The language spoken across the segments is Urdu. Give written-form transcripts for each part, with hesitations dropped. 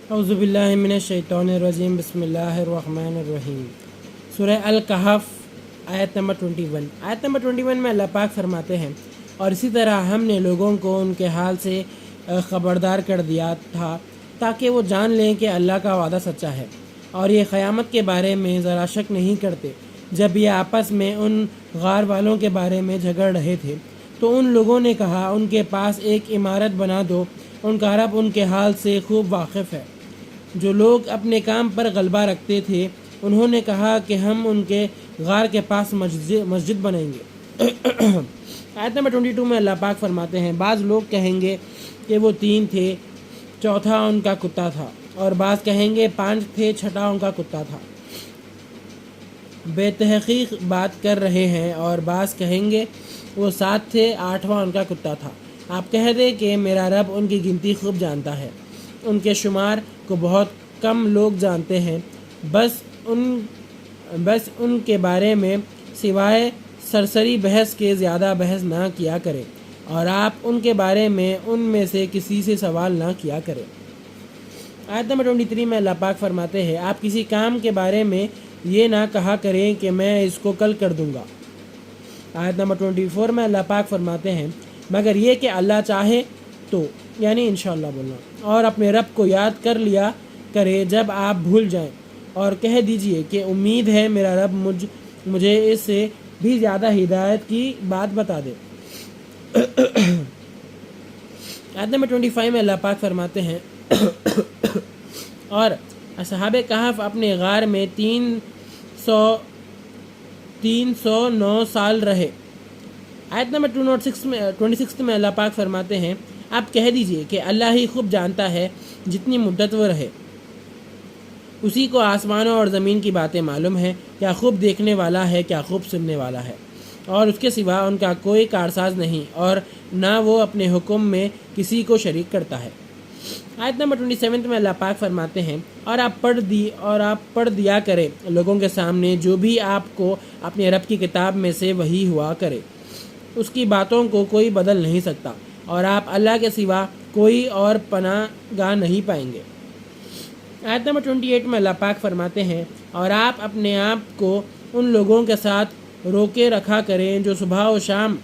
اعوذ باللہ من الشیطان الرجیم بسم اللہ الرحمن الرحیم۔ سورہ الکہف آیت نمبر 21۔ آیت نمبر 21 میں اللہ پاک فرماتے ہیں، اور اسی طرح ہم نے لوگوں کو ان کے حال سے خبردار کر دیا تھا تاکہ وہ جان لیں کہ اللہ کا وعدہ سچا ہے، اور یہ قیامت کے بارے میں ذرا شک نہیں کرتے۔ جب یہ آپس میں ان غار والوں کے بارے میں جھگڑ رہے تھے تو ان لوگوں نے کہا، ان کے پاس ایک عمارت بنا دو، ان کا رب ان کے حال سے خوب واقف ہے۔ جو لوگ اپنے کام پر غلبہ رکھتے تھے انہوں نے کہا کہ ہم ان کے غار کے پاس مسجد بنائیں گے۔ آیت نمبر 22 میں اللہ پاک فرماتے ہیں، بعض لوگ کہیں گے کہ وہ 3 تھے، چوتھا ان کا کتا تھا، اور بعض کہیں گے 5 تھے، چھٹا ان کا کتا تھا۔ بے تحقیق بات کر رہے ہیں، اور بعض کہیں گے وہ 7 تھے، 8واں ان کا کتا تھا۔ آپ کہہ دیں کہ میرا رب ان کی گنتی خوب جانتا ہے، ان کے شمار کو بہت کم لوگ جانتے ہیں۔ بس ان کے بارے میں سوائے سرسری بحث کے زیادہ بحث نہ کیا کریں، اور آپ ان کے بارے میں ان میں سے کسی سے سوال نہ کیا کریں۔ آیت نمبر 23 میں اللہ پاک فرماتے ہیں، آپ کسی کام کے بارے میں یہ نہ کہا کریں کہ میں اس کو کل کر دوں گا۔ آیت نمبر 24 میں اللہ پاک فرماتے ہیں، مگر یہ کہ اللہ چاہے تو، یعنی انشاءاللہ بولنا، اور اپنے رب کو یاد کر لیا کرے جب آپ بھول جائیں، اور کہہ دیجئے کہ امید ہے میرا رب مجھے اس سے بھی زیادہ ہدایت کی بات بتا دے۔ آیت نمبر 25 میں اللہ پاک فرماتے ہیں، اور اصحاب کہف اپنے غار میں 309 سال رہے۔ آیت نمبر 26 میں اللہ پاک فرماتے ہیں، آپ کہہ دیجئے کہ اللہ ہی خوب جانتا ہے جتنی مدت وہ رہے، اسی کو آسمانوں اور زمین کی باتیں معلوم ہیں، کیا خوب دیکھنے والا ہے، کیا خوب سننے والا ہے، اور اس کے سوا ان کا کوئی کارساز نہیں، اور نہ وہ اپنے حکم میں کسی کو شریک کرتا ہے۔ آیت نمبر 27 میں اللہ پاک فرماتے ہیں، اور آپ پڑھ دیا کرے لوگوں کے سامنے جو بھی آپ کو اپنے رب کی کتاب میں سے وحی ہوا کرے، اس کی باتوں کو کوئی بدل نہیں سکتا، اور آپ اللہ کے سوا کوئی اور پناہ گاہ نہیں پائیں گے۔ آیت نمبر 28 میں اللہ پاک فرماتے ہیں، اور آپ اپنے آپ کو ان لوگوں کے ساتھ روکے رکھا کریں جو صبح و شام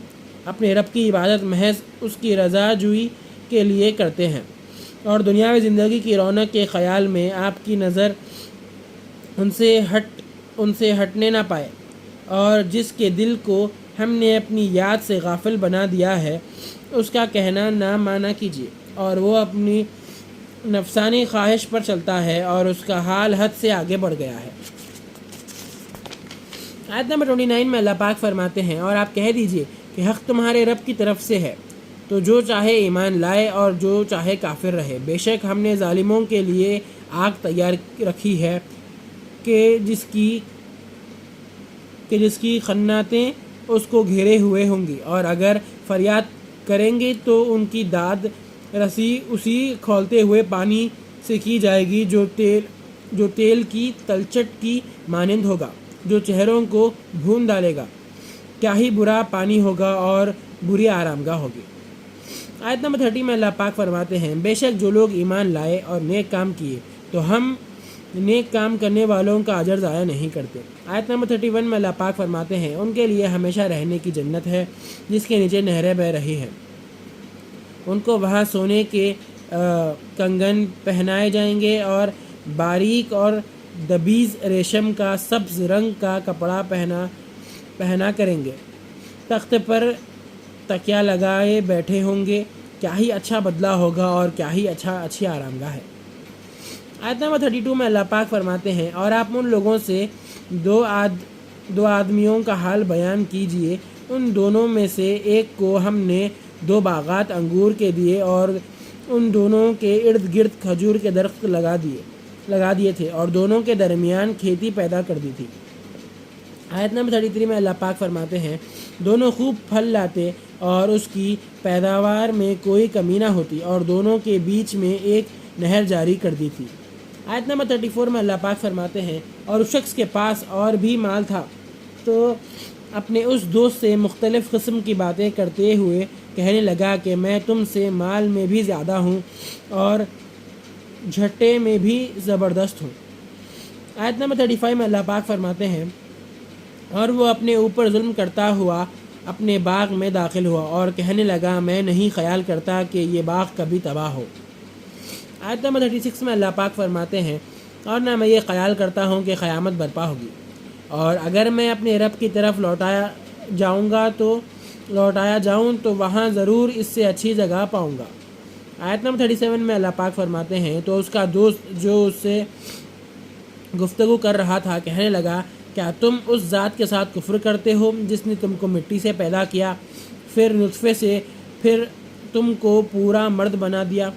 اپنے رب کی عبادت محض اس کی رضا جوئی کے لیے کرتے ہیں، اور دنیاوی زندگی کی رونق کے خیال میں آپ کی نظر ان سے ہٹنے نہ پائے، اور جس کے دل کو ہم نے اپنی یاد سے غافل بنا دیا ہے اس کا کہنا نہ مانا کیجیے، اور وہ اپنی نفسانی خواہش پر چلتا ہے اور اس کا حال حد سے آگے بڑھ گیا ہے۔ آیت نمبر 29 میں اللہ پاک فرماتے ہیں، اور آپ کہہ دیجئے کہ حق تمہارے رب کی طرف سے ہے، تو جو چاہے ایمان لائے اور جو چاہے کافر رہے۔ بے شک ہم نے ظالموں کے لیے آگ تیار رکھی ہے کہ جس کی خناتیں اس کو گھیرے ہوئے ہوں گی، اور اگر فریاد کریں گے تو ان کی داد رسی اسی کھولتے ہوئے پانی سے کی جائے گی جو تیل کی تلچٹ کی مانند ہوگا، جو چہروں کو بھون ڈالے گا۔ کیا ہی برا پانی ہوگا اور بری آرامگاہ ہوگی۔ آیت نمبر 30 میں اللہ پاک فرماتے ہیں، بے شک جو لوگ ایمان لائے اور نیک کام کیے تو ہم نیک کام کرنے والوں کا اجر ضائع نہیں کرتے۔ آیت نمبر 31 میں اللہ پاک فرماتے ہیں، ان کے لیے ہمیشہ رہنے کی جنت ہے جس کے نیچے نہریں بہہ رہی ہیں، ان کو وہاں سونے کے کنگن پہنائے جائیں گے، اور باریک اور دبیز ریشم کا سبز رنگ کا کپڑا پہنا کریں گے، تخت پر تکیہ لگائے بیٹھے ہوں گے۔ کیا ہی اچھا بدلہ ہوگا اور کیا ہی اچھی آرامگاہ ہے۔ آیت نمبر 32 میں اللہ پاک فرماتے ہیں، اور آپ ان لوگوں سے دو آدمیوں کا حال بیان کیجئے، ان دونوں میں سے ایک کو ہم نے 2 باغات انگور کے دیے اور ان دونوں کے ارد گرد کھجور کے درخت لگا دیے تھے، اور دونوں کے درمیان کھیتی پیدا کر دی تھی۔ آیت نمبر 33 میں اللہ پاک فرماتے ہیں، دونوں خوب پھل لاتے اور اس کی پیداوار میں کوئی کمی نہ ہوتی، اور دونوں کے بیچ میں ایک نہر جاری کر دی تھی۔ آیت نمبر 34 میں اللہ پاک فرماتے ہیں، اور اس شخص کے پاس اور بھی مال تھا تو اپنے اس دوست سے مختلف قسم کی باتیں کرتے ہوئے کہنے لگا کہ میں تم سے مال میں بھی زیادہ ہوں، اور جھٹے میں بھی زبردست ہوں۔ آیت نمبر 35 میں اللہ پاک فرماتے ہیں اور وہ اپنے اوپر ظلم کرتا ہوا اپنے باغ میں داخل ہوا اور کہنے لگا میں نہیں خیال کرتا کہ یہ باغ کبھی تباہ ہو۔ آیت نمبر 36 میں اللہ پاک فرماتے ہیں اور نہ میں یہ خیال کرتا ہوں کہ قیامت برپا ہوگی، اور اگر میں اپنے رب کی طرف لوٹایا جاؤں تو وہاں ضرور اس سے اچھی جگہ پاؤں گا۔ آیت نمبر 37 میں اللہ پاک فرماتے ہیں تو اس کا دوست جو اس سے گفتگو کر رہا تھا کہنے لگا کیا تم اس ذات کے ساتھ کفر کرتے ہو جس نے تم کو مٹی سے پیدا کیا، پھر نطفے سے، پھر تم کو پورا مرد بنا دیا۔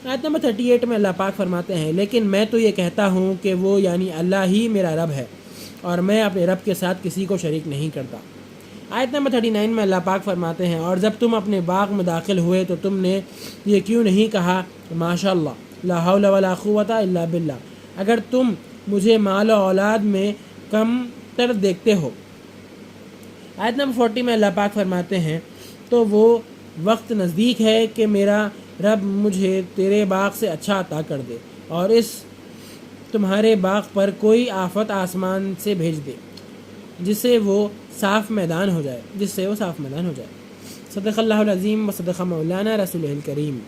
آیت نمبر 38 میں اللہ پاک فرماتے ہیں لیکن میں تو یہ کہتا ہوں کہ وہ یعنی اللہ ہی میرا رب ہے اور میں اپنے رب کے ساتھ کسی کو شریک نہیں کرتا۔ آیت نمبر 39 میں اللہ پاک فرماتے ہیں اور جب تم اپنے باغ میں داخل ہوئے تو تم نے یہ کیوں نہیں کہا ماشاء اللہ لا حول ولا قوت الا باللہ، اگر تم مجھے مال و اولاد میں کم تر دیکھتے ہو۔ آیت نمبر 40 میں اللہ پاک فرماتے ہیں تو وہ وقت نزدیک ہے کہ میرا رب مجھے تیرے باغ سے اچھا عطا کر دے اور اس تمہارے باغ پر کوئی آفت آسمان سے بھیج دے جس سے وہ صاف میدان ہو جائے۔ صدق اللہ العظیم و صدق مولانا رسول الکریم۔